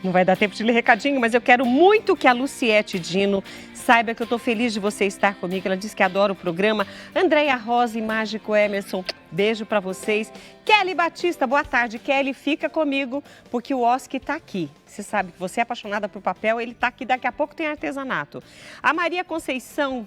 Não vai dar tempo de ler recadinho, mas eu quero muito que a Luciete Dino saiba que eu estou feliz de você estar comigo. Ela disse que adora o programa. Andréia Rosa e Mágico Emerson, beijo para vocês. Kelly Batista, boa tarde. Kelly, fica comigo, porque o Oski está aqui. Você sabe que você é apaixonada por papel, ele está aqui. Daqui a pouco tem artesanato. A Maria Conceição...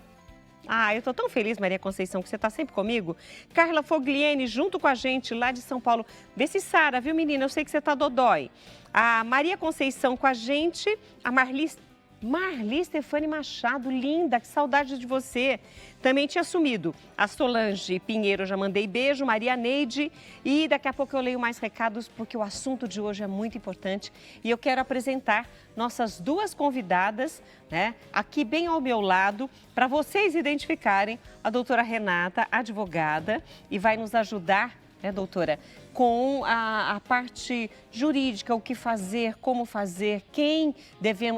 eu tô tão feliz, Maria Conceição, que você tá sempre comigo. Carla Fogliene, junto com a gente, lá de São Paulo. Vê se Sara, viu, menina? Eu sei que você tá dodói. A Maria Conceição com a gente. A Marli Stefani Machado, linda, que saudade de você. Também tinha sumido. A Solange Pinheiro, já mandei beijo. Maria Neide. E daqui a pouco eu leio mais recados, porque o assunto de hoje é muito importante. E eu quero apresentar nossas duas convidadas, né, aqui bem ao meu lado, para vocês identificarem a doutora Renata, advogada, e vai nos ajudar, né, doutora, com a parte jurídica, o que fazer, como fazer,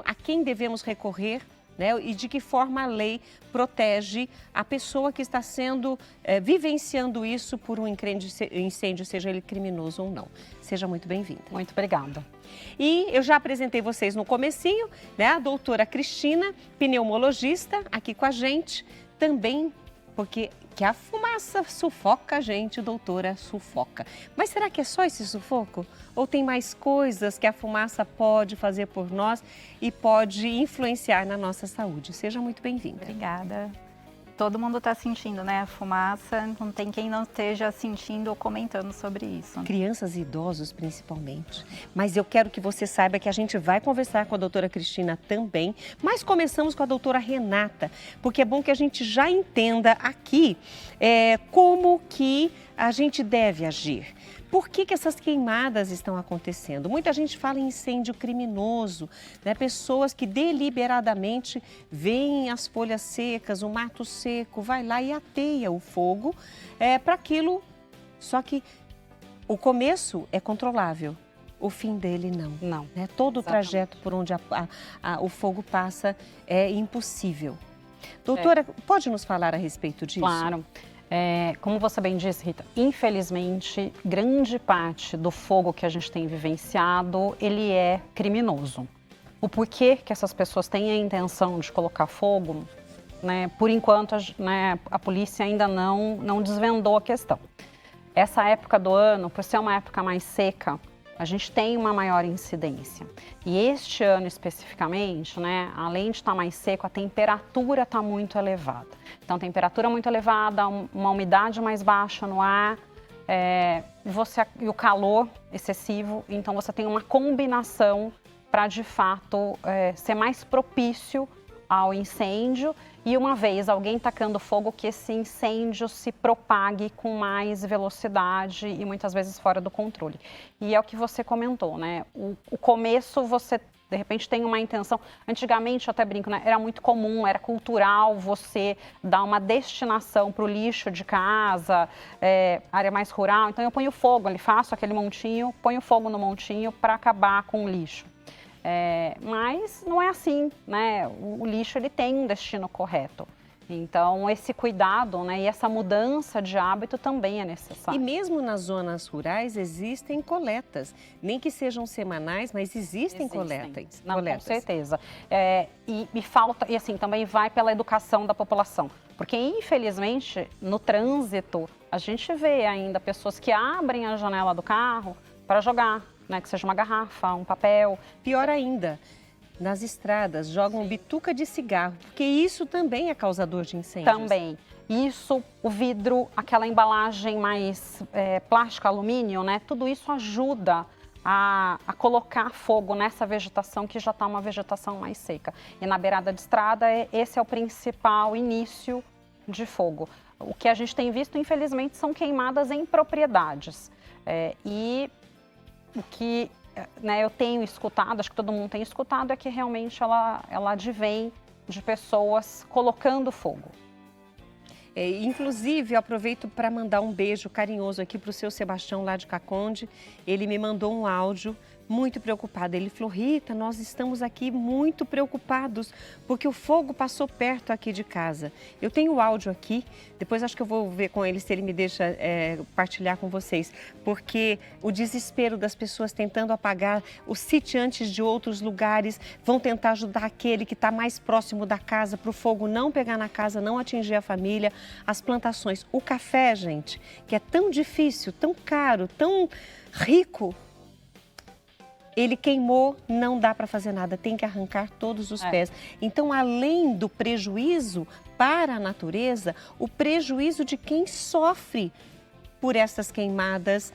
a quem devemos recorrer, né, e de que forma a lei protege a pessoa que está vivenciando isso por um incêndio, seja ele criminoso ou não. Seja muito bem-vinda. Muito obrigada. E eu já apresentei vocês no comecinho, né, a doutora Cristina, pneumologista, aqui com a gente, também porque que a fumaça sufoca a gente, doutora, sufoca. Mas será que é só esse sufoco? Ou tem mais coisas que a fumaça pode fazer por nós e pode influenciar na nossa saúde? Seja muito bem-vinda. Obrigada. Todo mundo está sentindo, né? A fumaça, não tem quem não esteja sentindo ou comentando sobre isso. Crianças e idosos, principalmente. Mas eu quero que você saiba que a gente vai conversar com a doutora Cristina também, mas começamos com a doutora Renata, porque é bom que a gente já entenda aqui como que a gente deve agir. Por que essas queimadas estão acontecendo? Muita gente fala em incêndio criminoso, né? Pessoas que deliberadamente veem as folhas secas, o mato seco, vai lá e ateia o fogo para aquilo. Só que o começo é controlável, o fim dele não. Não. Né? Todo o trajeto por onde o fogo passa é impossível. Doutora, pode nos falar a respeito disso? Claro. Como você bem disse, Rita, infelizmente, grande parte do fogo que a gente tem vivenciado, ele é criminoso. O porquê que essas pessoas têm a intenção de colocar fogo, né, por enquanto, a polícia ainda não desvendou a questão. Essa época do ano, por ser uma época mais seca, a gente tem uma maior incidência. E este ano especificamente, né, além de estar mais seco, a temperatura está muito elevada. Então, temperatura muito elevada, uma umidade mais baixa no ar e o calor excessivo. Então, você tem uma combinação para, de fato, ser mais propício ao incêndio e, uma vez alguém tacando fogo, que esse incêndio se propague com mais velocidade e muitas vezes fora do controle. E é o que você comentou, né? O começo você, de repente, tem uma intenção. Antigamente, eu até brinco, né? Era muito comum, era cultural você dar uma destinação para o lixo de casa, área mais rural. Então, eu ponho fogo ali, faço aquele montinho, ponho fogo no montinho para acabar com o lixo. Mas não é assim, né? O lixo ele tem um destino correto. Então, esse cuidado, né, e essa mudança de hábito também é necessário. E mesmo nas zonas rurais existem coletas, nem que sejam semanais, mas existem coletas. Não, com certeza. E falta, e assim, também vai pela educação da população. Porque, infelizmente, no trânsito, a gente vê ainda pessoas que abrem a janela do carro para jogar, né, que seja uma garrafa, um papel. Pior ainda, nas estradas jogam bituca de cigarro, porque isso também é causador de incêndios. Também. Isso, o vidro, aquela embalagem mais plástico, alumínio, né? Tudo isso ajuda a colocar fogo nessa vegetação que já está uma vegetação mais seca. E na beirada de estrada, esse é o principal início de fogo. O que a gente tem visto, infelizmente, são queimadas em propriedades. O que eu tenho escutado, acho que todo mundo tem escutado, é que realmente ela advém de pessoas colocando fogo. Inclusive, eu aproveito para mandar um beijo carinhoso aqui para o seu Sebastião lá de Caconde. Ele me mandou um áudio muito preocupada. Ele falou, Rita, nós estamos aqui muito preocupados, porque o fogo passou perto aqui de casa. Eu tenho o áudio aqui, depois acho que eu vou ver com ele se ele me deixa partilhar com vocês, porque o desespero das pessoas tentando apagar os sitiantes de outros lugares, vão tentar ajudar aquele que está mais próximo da casa para o fogo não pegar na casa, não atingir a família, as plantações. O café, gente, que é tão difícil, tão caro, tão rico, ele queimou, não dá para fazer nada, tem que arrancar todos os pés. Então, além do prejuízo para a natureza, o prejuízo de quem sofre por essas queimadas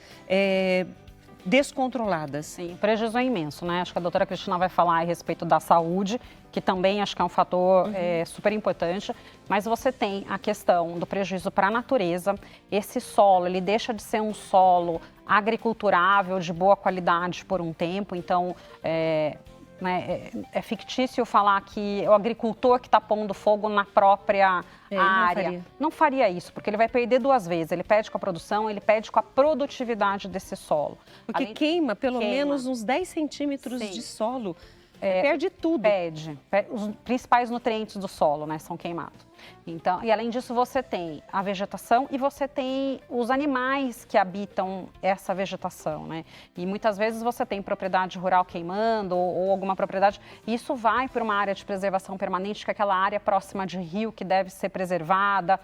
descontroladas. Sim, o prejuízo é imenso, né? Acho que a doutora Cristina vai falar a respeito da saúde, que também acho que é um fator super importante, mas você tem a questão do prejuízo para a natureza. Esse solo, ele deixa de ser um solo agriculturável, de boa qualidade por um tempo, então é fictício falar que o agricultor que está pondo fogo na própria área não faria isso, porque ele vai perder duas vezes. Ele perde com a produção, ele perde com a produtividade desse solo. Porque queima pelo menos uns 10 centímetros de solo. Perde tudo. Perde. Os principais nutrientes do solo, né, são queimados. Então, e além disso, você tem a vegetação e você tem os animais que habitam essa vegetação, né? E muitas vezes você tem propriedade rural queimando ou alguma propriedade. Isso vai para uma área de preservação permanente, que é aquela área próxima de rio que deve ser preservada,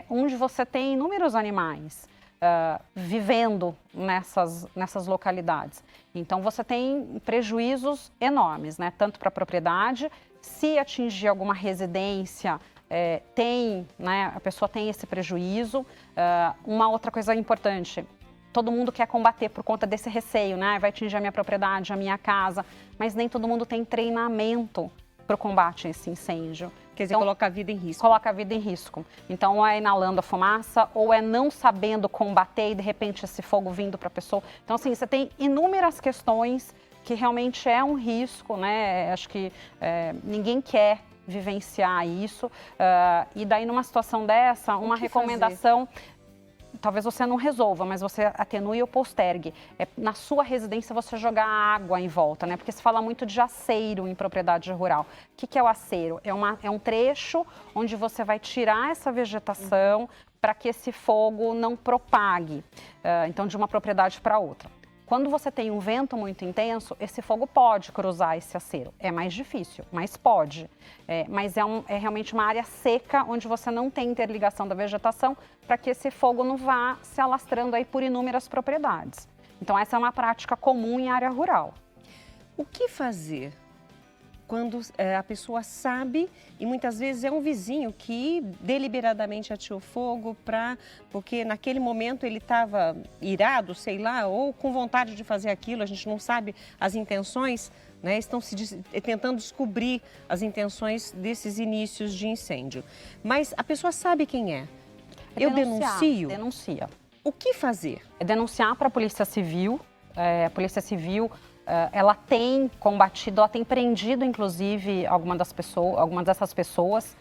onde você tem inúmeros animais vivendo nessas localidades. Então, você tem prejuízos enormes, né? Tanto para a propriedade, se atingir alguma residência, a pessoa tem esse prejuízo. Uma outra coisa importante, todo mundo quer combater por conta desse receio, né? Vai atingir a minha propriedade, a minha casa, mas nem todo mundo tem treinamento para o combate a esse incêndio. Quer dizer, coloca a vida em risco. Coloca a vida em risco. Então, ou é inalando a fumaça, ou é não sabendo combater e, de repente, esse fogo vindo para a pessoa. Então, assim, você tem inúmeras questões que realmente é um risco, né? Acho que ninguém quer vivenciar isso. E daí, numa situação dessa, uma recomendação... Talvez você não resolva, mas você atenue ou postergue. Na sua residência você jogar água em volta, né? Porque se fala muito de aceiro em propriedade rural. O que é o aceiro? É um trecho onde você vai tirar essa vegetação para que esse fogo não propague, então de uma propriedade para outra. Quando você tem um vento muito intenso, esse fogo pode cruzar esse aceiro. É mais difícil, mas pode. Mas é realmente uma área seca, onde você não tem interligação da vegetação, para que esse fogo não vá se alastrando aí por inúmeras propriedades. Então, essa é uma prática comum em área rural. O que fazer quando a pessoa sabe, e muitas vezes é um vizinho que deliberadamente ateou fogo porque naquele momento ele estava irado, sei lá, ou com vontade de fazer aquilo, a gente não sabe as intenções, né? Estão tentando descobrir as intenções desses inícios de incêndio. Mas a pessoa sabe quem é. Eu denuncio? Denuncia. O que fazer? É denunciar para a Polícia Civil. A Polícia Civil... ela tem combatido, ela tem prendido, inclusive, algumas dessas pessoas.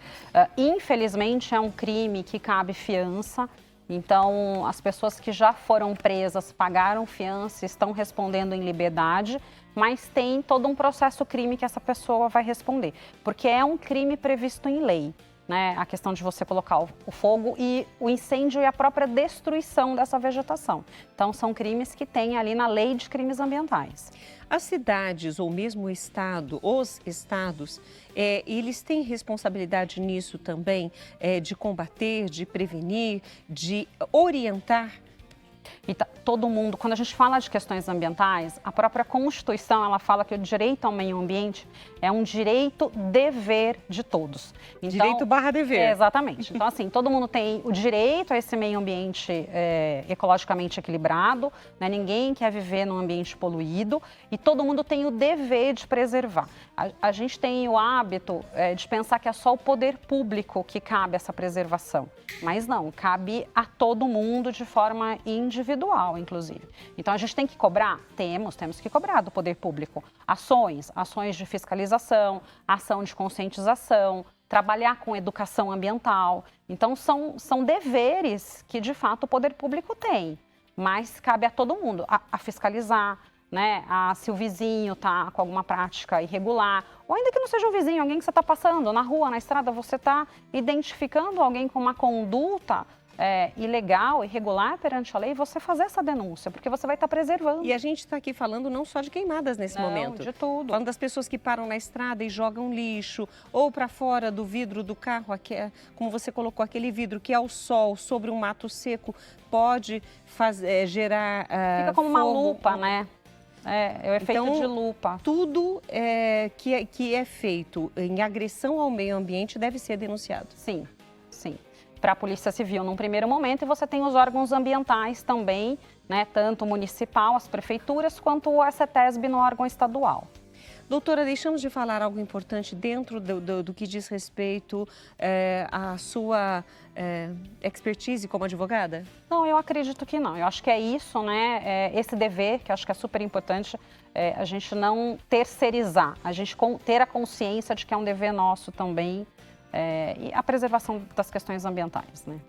Infelizmente, é um crime que cabe fiança. Então, as pessoas que já foram presas pagaram fiança, estão respondendo em liberdade, mas tem todo um processo crime que essa pessoa vai responder. Porque é um crime previsto em lei, né? A questão de você colocar o fogo e o incêndio e a própria destruição dessa vegetação. Então, são crimes que tem ali na lei de crimes ambientais. As cidades ou mesmo os estados, eles têm responsabilidade nisso também, de combater, de prevenir, de orientar? E todo mundo, quando a gente fala de questões ambientais, a própria Constituição, ela fala que o direito ao meio ambiente é um direito-dever de todos. Então, direito/dever. Exatamente. Então, assim, todo mundo tem o direito a esse meio ambiente ecologicamente equilibrado, né? Ninguém quer viver num ambiente poluído e todo mundo tem o dever de preservar. A gente tem o hábito de pensar que é só o poder público que cabe essa preservação, mas não, cabe a todo mundo de forma individual, inclusive. Então, a gente tem que cobrar? Temos que cobrar do poder público. Ações de fiscalização, ação de conscientização, trabalhar com educação ambiental. Então, são deveres que, de fato, o poder público tem, mas cabe a todo mundo a fiscalizar, né? Se o vizinho está com alguma prática irregular, ou ainda que não seja o vizinho, alguém que você está passando na rua, na estrada, você está identificando alguém com uma conduta ilegal, irregular perante a lei, você fazer essa denúncia, porque você vai estar preservando. E a gente está aqui falando não só de queimadas nesse momento. De tudo. Falando das pessoas que param na estrada e jogam lixo, ou para fora do vidro do carro, como você colocou, aquele vidro que ao sol, sobre um mato seco, pode gerar Fica como fogo. uma lupa, né? É o efeito então, de lupa. Tudo que é feito em agressão ao meio ambiente deve ser denunciado. Sim, sim. Para a Polícia Civil num primeiro momento, e você tem os órgãos ambientais também, né, tanto o municipal, as prefeituras, quanto o CETESB no órgão estadual. Doutora, deixamos de falar algo importante dentro do que diz respeito à sua expertise como advogada? Não, eu acredito que não. Eu acho que é isso, né? Esse dever, que eu acho que é super importante, a gente não terceirizar, a gente ter a consciência de que é um dever nosso também, e a preservação das questões ambientais, né?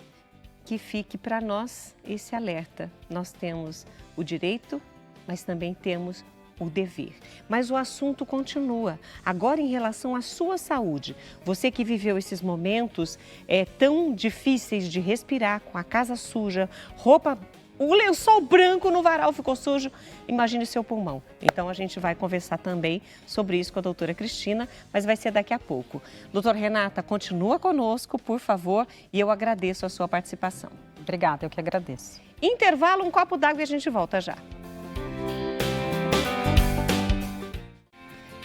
Que fique para nós esse alerta. Nós temos o direito, mas também temos o dever. Mas o assunto continua. Agora, em relação à sua saúde, você que viveu esses momentos tão difíceis de respirar, com a casa suja, roupa, o lençol branco no varal ficou sujo, imagine seu pulmão. Então, a gente vai conversar também sobre isso com a doutora Cristina, mas vai ser daqui a pouco. Doutora Renata, continua conosco, por favor, e eu agradeço a sua participação. Obrigada, eu que agradeço. Intervalo, um copo d'água e a gente volta já.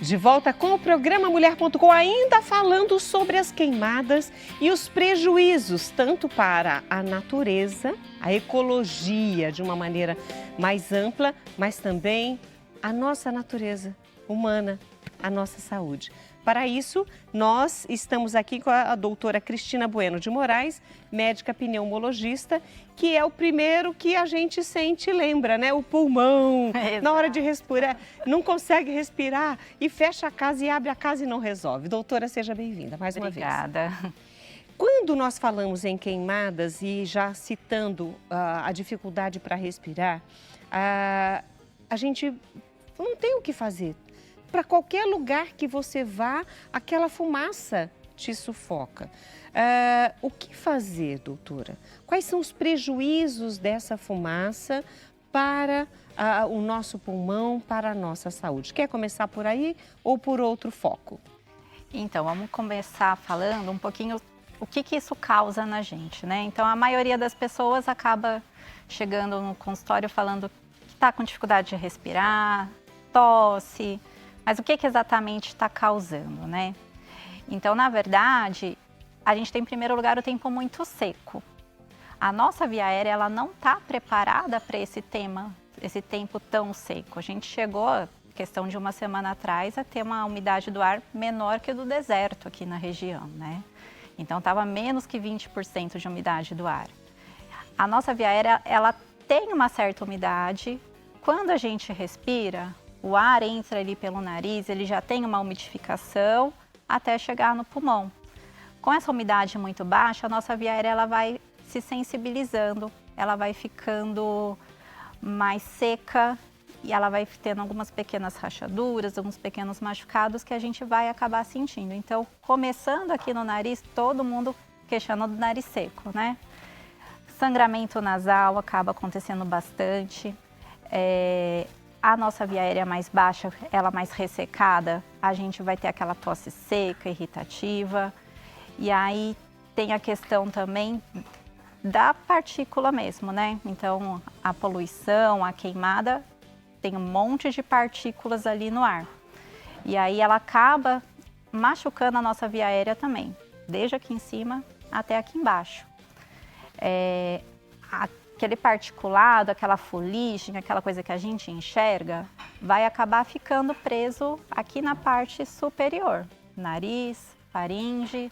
De volta com o programa Mulher.com, ainda falando sobre as queimadas e os prejuízos, tanto para a natureza, a ecologia de uma maneira mais ampla, mas também a nossa natureza humana, a nossa saúde. Para isso, nós estamos aqui com a doutora Cristina Bueno de Moraes, médica pneumologista, que é o primeiro que a gente sente e lembra, né? O pulmão, na hora de respirar, não consegue respirar e fecha a casa e abre a casa e não resolve. Doutora, seja bem-vinda mais uma vez. Obrigada. Quando nós falamos em queimadas e já citando a dificuldade para respirar, a gente não tem o que fazer. Para qualquer lugar que você vá, aquela fumaça te sufoca. O que fazer, doutora? Quais são os prejuízos dessa fumaça para o nosso pulmão, para a nossa saúde? Quer começar por aí ou por outro foco? Então, vamos começar falando um pouquinho o que isso causa na gente, né? Então, a maioria das pessoas acaba chegando no consultório falando que está com dificuldade de respirar, tosse. Mas o que exatamente está causando, né? Então, na verdade, a gente tem, em primeiro lugar, o tempo muito seco. A nossa via aérea, ela não está preparada para esse tempo tão seco. A gente chegou, questão de uma semana atrás, a ter uma umidade do ar menor que a do deserto aqui na região, né? Então, estava menos que 20% de umidade do ar. A nossa via aérea, ela tem uma certa umidade. Quando a gente respira, o ar entra ali pelo nariz, ele já tem uma umidificação até chegar no pulmão. Com essa umidade muito baixa, a nossa via aérea ela vai se sensibilizando, ela vai ficando mais seca e ela vai tendo algumas pequenas rachaduras, alguns pequenos machucados que a gente vai acabar sentindo. Então, começando aqui no nariz, todo mundo questionando do nariz seco, né? Sangramento nasal acaba acontecendo bastante. A nossa via aérea mais baixa, ela mais ressecada, a gente vai ter aquela tosse seca, irritativa. E aí tem a questão também da partícula mesmo, né? Então, a poluição, a queimada, tem um monte de partículas ali no ar. E aí ela acaba machucando a nossa via aérea também, desde aqui em cima até aqui embaixo. Aquele particulado, aquela fuligem, aquela coisa que a gente enxerga, vai acabar ficando preso aqui na parte superior, nariz, faringe.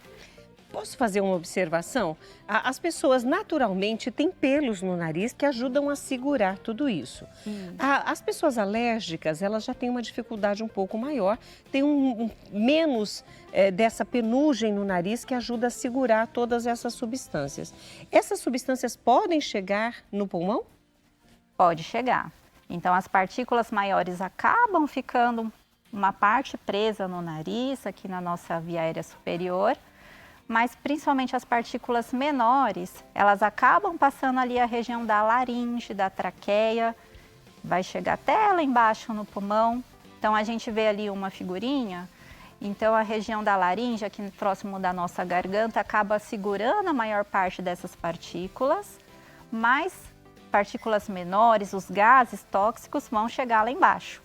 Posso fazer uma observação? As pessoas naturalmente têm pelos no nariz que ajudam a segurar tudo isso. As pessoas alérgicas, elas já têm uma dificuldade um pouco maior, tem menos dessa penugem no nariz que ajuda a segurar todas essas substâncias. Essas substâncias podem chegar no pulmão? Pode chegar. Então, as partículas maiores acabam ficando uma parte presa no nariz, aqui na nossa via aérea superior, mas principalmente as partículas menores, elas acabam passando ali a região da laringe, da traqueia, vai chegar até lá embaixo no pulmão. Então, a gente vê ali uma figurinha, então a região da laringe, aqui próximo da nossa garganta, acaba segurando a maior parte dessas partículas, mas partículas menores, os gases tóxicos, vão chegar lá embaixo.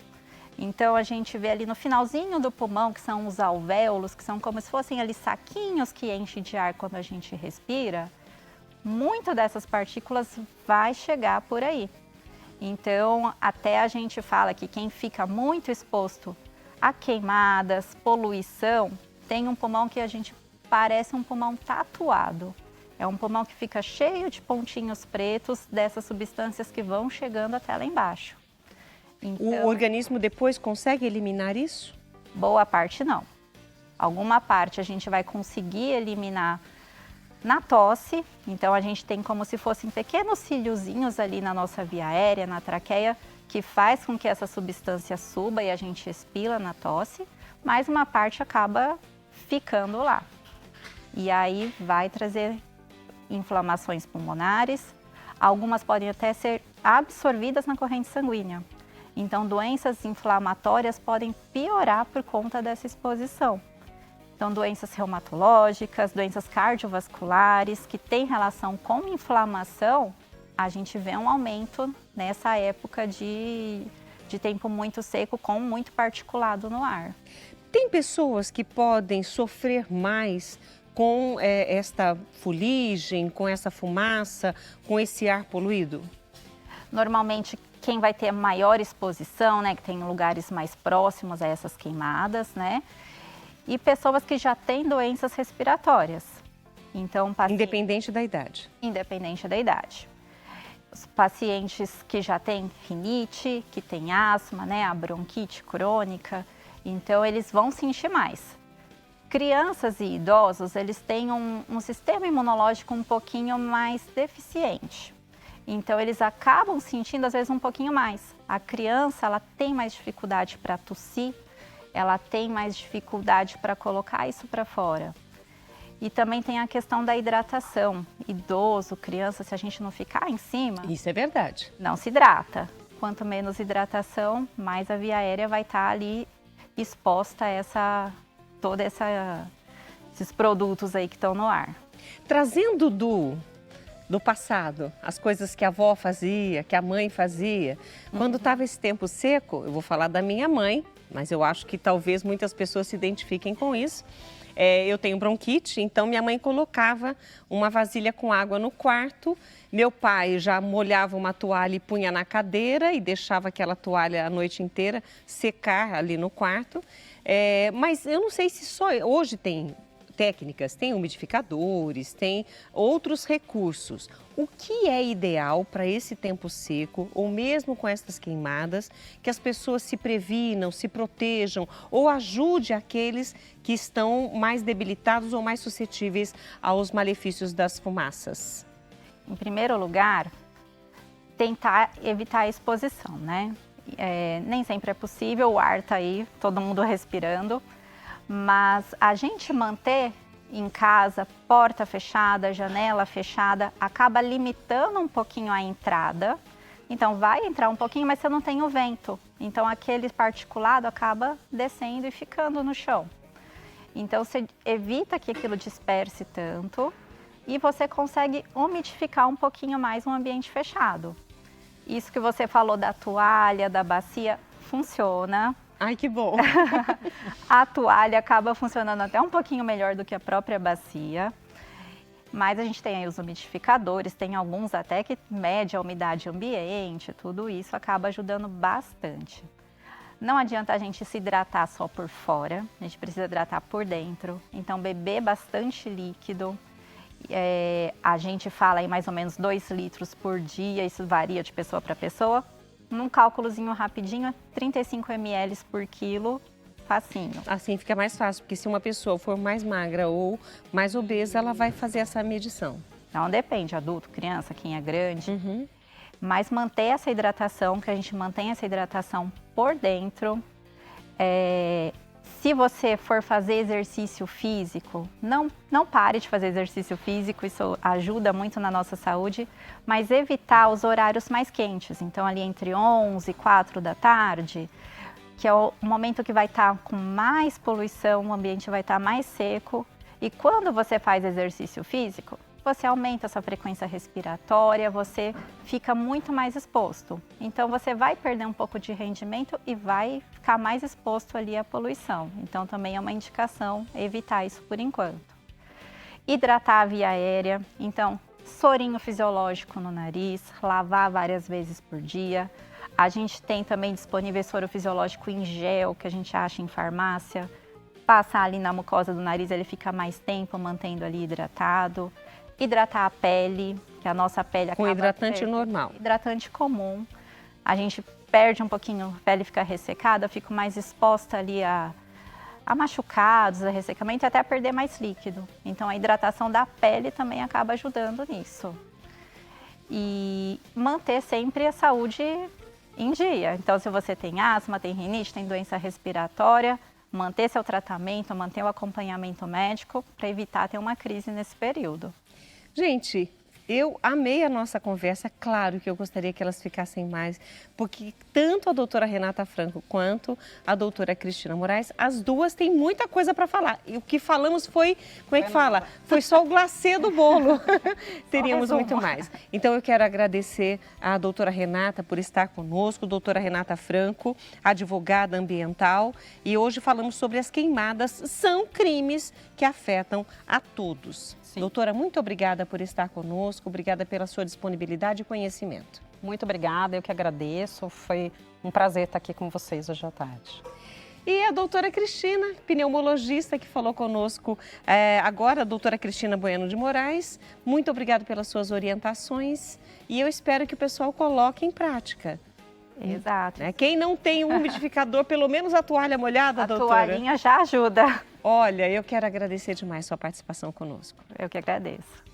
Então, a gente vê ali no finalzinho do pulmão, que são os alvéolos, que são como se fossem ali saquinhos que enchem de ar quando a gente respira, muito dessas partículas vai chegar por aí. Então, até a gente fala que quem fica muito exposto a queimadas, poluição, tem um pulmão que a gente parece um pulmão tatuado. É um pulmão que fica cheio de pontinhos pretos dessas substâncias que vão chegando até lá embaixo. Então, o organismo depois consegue eliminar isso? Boa parte não. Alguma parte a gente vai conseguir eliminar na tosse, então a gente tem como se fossem pequenos ciliozinhos ali na nossa via aérea, na traqueia, que faz com que essa substância suba e a gente expila na tosse, mas uma parte acaba ficando lá. E aí vai trazer inflamações pulmonares, algumas podem até ser absorvidas na corrente sanguínea. Então, doenças inflamatórias podem piorar por conta dessa exposição. Então, doenças reumatológicas, doenças cardiovasculares, que têm relação com inflamação, a gente vê um aumento nessa época de tempo muito seco, com muito particulado no ar. Tem pessoas que podem sofrer mais com esta fuligem, com essa fumaça, com esse ar poluído? Normalmente, quem vai ter maior exposição, né, que tem lugares mais próximos a essas queimadas, né? E pessoas que já têm doenças respiratórias. Então, independente da idade. Independente da idade. Os pacientes que já têm rinite, que têm asma, né, a bronquite crônica, então eles vão sentir mais. Crianças e idosos, eles têm um sistema imunológico um pouquinho mais deficiente. Então, eles acabam sentindo, às vezes, um pouquinho mais. A criança, ela tem mais dificuldade para tossir, ela tem mais dificuldade para colocar isso para fora. E também tem a questão da hidratação. Idoso, criança, se a gente não ficar em cima... Isso é verdade. Não se hidrata. Quanto menos hidratação, mais a via aérea vai estar ali exposta a esses produtos aí que estão no ar. Trazendo do passado, as coisas que a avó fazia, que a mãe fazia. Quando estava esse tempo seco, eu vou falar da minha mãe, mas eu acho que talvez muitas pessoas se identifiquem com isso. Eu tenho bronquite, então minha mãe colocava uma vasilha com água no quarto. Meu pai já molhava uma toalha e punha na cadeira e deixava aquela toalha a noite inteira secar ali no quarto. Mas eu não sei se só hoje tem técnicas, tem umidificadores, tem outros recursos. O que é ideal para esse tempo seco, ou mesmo com essas queimadas, que as pessoas se previnam, se protejam ou ajude aqueles que estão mais debilitados ou mais suscetíveis aos malefícios das fumaças? Em primeiro lugar, tentar evitar a exposição, né? Nem sempre é possível, o ar está aí, todo mundo respirando. Mas a gente manter em casa, porta fechada, janela fechada, acaba limitando um pouquinho a entrada. Então, vai entrar um pouquinho, mas você não tem o vento. Então, aquele particulado acaba descendo e ficando no chão. Então, você evita que aquilo disperse tanto e você consegue umidificar um pouquinho mais um ambiente fechado. Isso que você falou da toalha, da bacia, funciona. Ai, que bom! A toalha acaba funcionando até um pouquinho melhor do que a própria bacia. Mas a gente tem aí os umidificadores, tem alguns até que mede a umidade ambiente, tudo isso acaba ajudando bastante. Não adianta a gente se hidratar só por fora, a gente precisa hidratar por dentro. Então, beber bastante líquido. A gente fala aí mais ou menos 2 litros por dia, isso varia de pessoa para pessoa. Num cálculozinho rapidinho, 35 ml por quilo, facinho. Assim fica mais fácil, porque se uma pessoa for mais magra ou mais obesa, ela vai fazer essa medição. Então, depende, adulto, criança, quem é grande. Mas manter essa hidratação, que a gente mantém essa hidratação por dentro. Se você for fazer exercício físico, não pare de fazer exercício físico, isso ajuda muito na nossa saúde, mas evitar os horários mais quentes. Então, ali entre 11 e 4 da tarde, que é o momento que vai estar com mais poluição, o ambiente vai estar mais seco. E quando você faz exercício físico, você aumenta a sua frequência respiratória, você fica muito mais exposto. Então, você vai perder um pouco de rendimento e vai ficar mais exposto ali à poluição. Então, também é uma indicação evitar isso por enquanto. Hidratar a via aérea. Então, sorinho fisiológico no nariz, lavar várias vezes por dia. A gente tem também disponível soro fisiológico em gel, que a gente acha em farmácia. Passar ali na mucosa do nariz, ele fica mais tempo mantendo ali hidratado. Hidratar a pele, que a nossa pele acaba... Com hidratante normal. Hidratante comum. A gente perde um pouquinho, a pele fica ressecada, fica mais exposta ali a machucados, a ressecamento e até a perder mais líquido. Então, a hidratação da pele também acaba ajudando nisso. E manter sempre a saúde em dia. Então, se você tem asma, tem rinite, tem doença respiratória, manter seu tratamento, manter o acompanhamento médico para evitar ter uma crise nesse período. Gente, eu amei a nossa conversa, claro que eu gostaria que elas ficassem mais, porque tanto a doutora Renata Franco quanto a doutora Cristina Moraes, as duas têm muita coisa para falar. E o que falamos foi, como é que fala? Foi só o glacê do bolo. Teríamos muito mais. Então eu quero agradecer à doutora Renata por estar conosco, doutora Renata Franco, advogada ambiental. E hoje falamos sobre as queimadas, são crimes que afetam a todos. Sim. Doutora, muito obrigada por estar conosco, obrigada pela sua disponibilidade e conhecimento. Muito obrigada, eu que agradeço, foi um prazer estar aqui com vocês hoje à tarde. E a doutora Cristina, pneumologista, que falou conosco agora, a doutora Cristina Bueno de Moraes, muito obrigada pelas suas orientações e eu espero que o pessoal coloque em prática. Exato. Quem não tem um umidificador, pelo menos a toalha molhada, doutora? A toalhinha já ajuda. Olha, eu quero agradecer demais sua participação conosco. Eu que agradeço.